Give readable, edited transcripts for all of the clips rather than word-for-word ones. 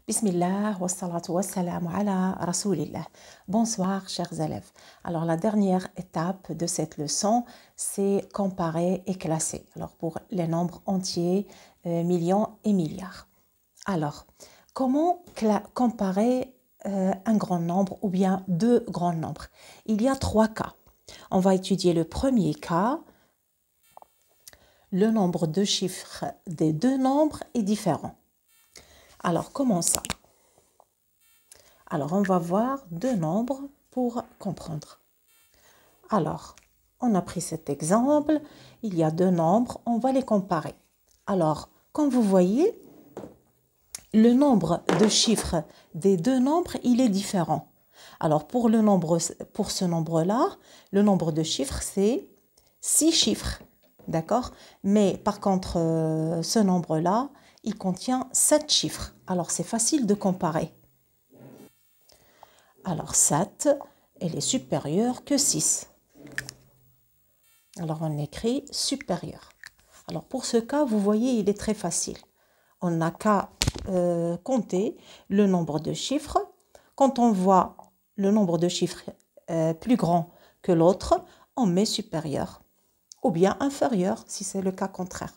Bismillah wa salatu wa salam ala rasoulillah. Bonsoir chers élèves. Alors la dernière étape de cette leçon, c'est comparer et classer. Alors pour les nombres entiers, millions et milliards. Alors, comment comparer un grand nombre ou bien deux grands nombres? Il y a trois cas. On va étudier le premier cas. Le nombre de chiffres des deux nombres est différent. Alors, comment ça? Alors, on va voir deux nombres pour comprendre. Alors, on a pris cet exemple. Il y a deux nombres, on va les comparer. Alors, comme vous voyez, le nombre de chiffres des deux nombres, il est différent. Alors, pour ce nombre-là, le nombre de chiffres, c'est 6 chiffres. D'accord? Mais par contre, ce nombre-là, il contient 7 chiffres. Alors, c'est facile de comparer. Alors, 7, elle est supérieure que 6. Alors, on écrit supérieur. Alors, pour ce cas, vous voyez, il est très facile. On n'a qu'à compter le nombre de chiffres. Quand on voit le nombre de chiffres plus grand que l'autre, on met supérieur ou bien inférieur si c'est le cas contraire.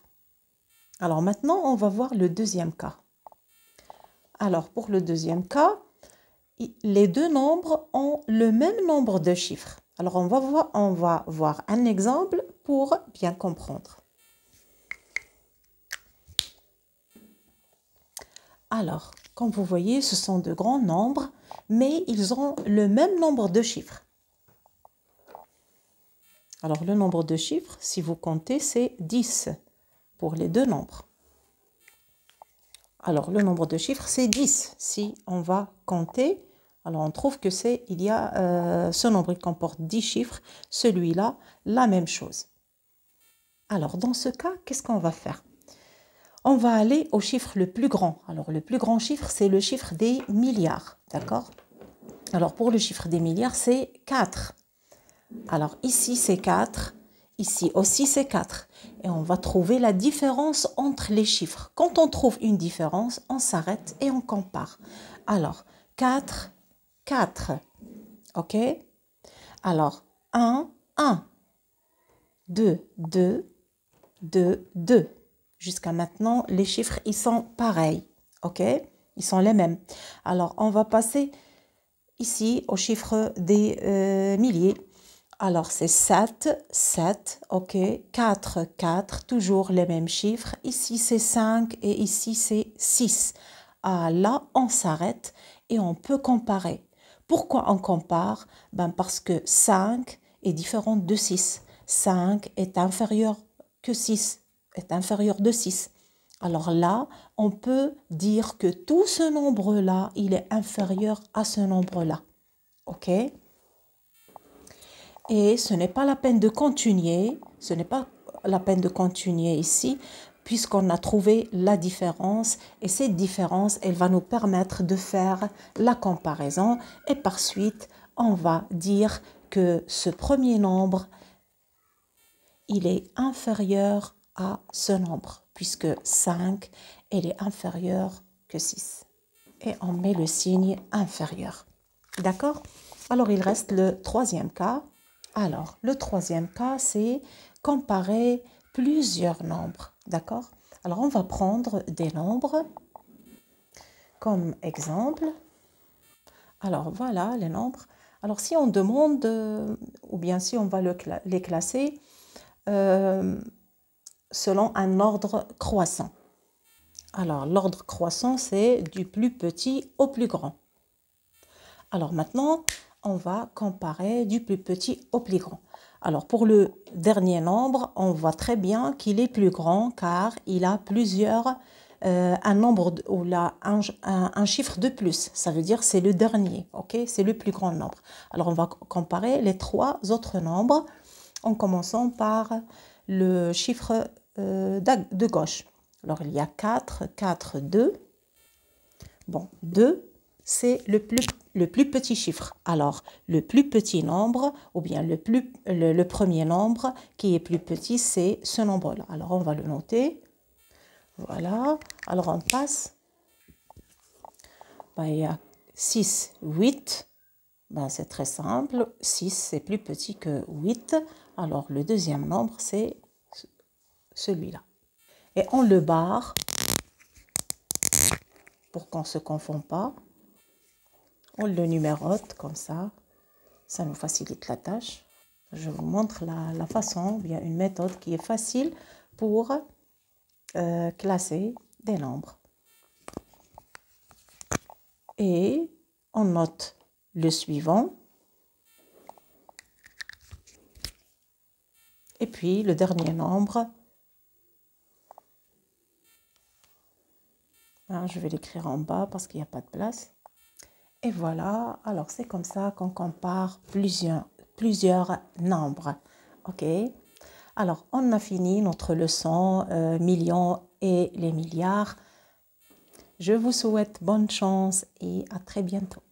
Alors maintenant, on va voir le deuxième cas. Alors pour le deuxième cas, les deux nombres ont le même nombre de chiffres. Alors on va voir un exemple pour bien comprendre. Alors, comme vous voyez, ce sont de grands nombres, mais ils ont le même nombre de chiffres. Alors, le nombre de chiffres, si vous comptez, c'est 10 pour les deux nombres. Alors, le nombre de chiffres, c'est 10. Si on va compter, alors on trouve que ce nombre, il comporte 10 chiffres. Celui-là, la même chose. Alors, dans ce cas, qu'est-ce qu'on va faire? On va aller au chiffre le plus grand. Alors, le plus grand chiffre, c'est le chiffre des milliards. D'accord? Alors, pour le chiffre des milliards, c'est 4. Alors, ici, c'est 4. Ici aussi, c'est 4. Et on va trouver la différence entre les chiffres. Quand on trouve une différence, on s'arrête et on compare. Alors, 4, 4. OK? Alors, 1, 1. 2, 2, 2, 2. Jusqu'à maintenant, les chiffres, ils sont pareils. OK? Ils sont les mêmes. Alors, on va passer ici au chiffre des milliers. Alors, c'est 7, 7, ok, 4, 4, toujours les mêmes chiffres. Ici, c'est 5 et ici, c'est 6. Ah, là, on s'arrête et on peut comparer. Pourquoi on compare? Parce que 5 est différent de 6. 5 est inférieur que 6, est inférieur de 6. Alors là, on peut dire que tout ce nombre-là, il est inférieur à ce nombre-là. OK? Et ce n'est pas la peine de continuer, ici, puisqu'on a trouvé la différence. Et cette différence, elle va nous permettre de faire la comparaison. Et par suite, on va dire que ce premier nombre, il est inférieur à ce nombre, puisque 5, elle est inférieure que 6. Et on met le signe inférieur. D'accord? Alors, il reste le troisième cas. Alors, le troisième cas, c'est comparer plusieurs nombres. D'accord? Alors, on va prendre des nombres comme exemple. Alors, voilà les nombres. Alors, si on demande, ou bien si on va les classer selon un ordre croissant. Alors, l'ordre croissant, c'est du plus petit au plus grand. Alors, maintenant, on va comparer du plus petit au plus grand. Alors, pour le dernier nombre, on voit très bien qu'il est plus grand car il a un nombre ou un chiffre de plus. Ça veut dire c'est le dernier, ok? C'est le plus grand nombre. Alors, on va comparer les trois autres nombres en commençant par le chiffre de gauche. Alors, il y a 4, 4, 2. Bon, 2, c'est le plus petit chiffre. Alors, le plus petit nombre, ou bien le premier nombre qui est plus petit, c'est ce nombre-là. Alors, on va le noter. Voilà. Alors, on passe Ben, il y a 6, 8. Ben, c'est très simple. 6, c'est plus petit que 8. Alors, le deuxième nombre, c'est celui-là. Et on le barre pour qu'on ne se confond pas. On le numérote comme ça. Ça nous facilite la tâche. Je vous montre la façon, bien une méthode qui est facile pour classer des nombres. Et on note le suivant. Et puis le dernier nombre. Hein, je vais l'écrire en bas parce qu'il n'y a pas de place. Et voilà, alors c'est comme ça qu'on compare plusieurs nombres. Ok? Alors, on a fini notre leçon millions et les milliards. Je vous souhaite bonne chance et à très bientôt.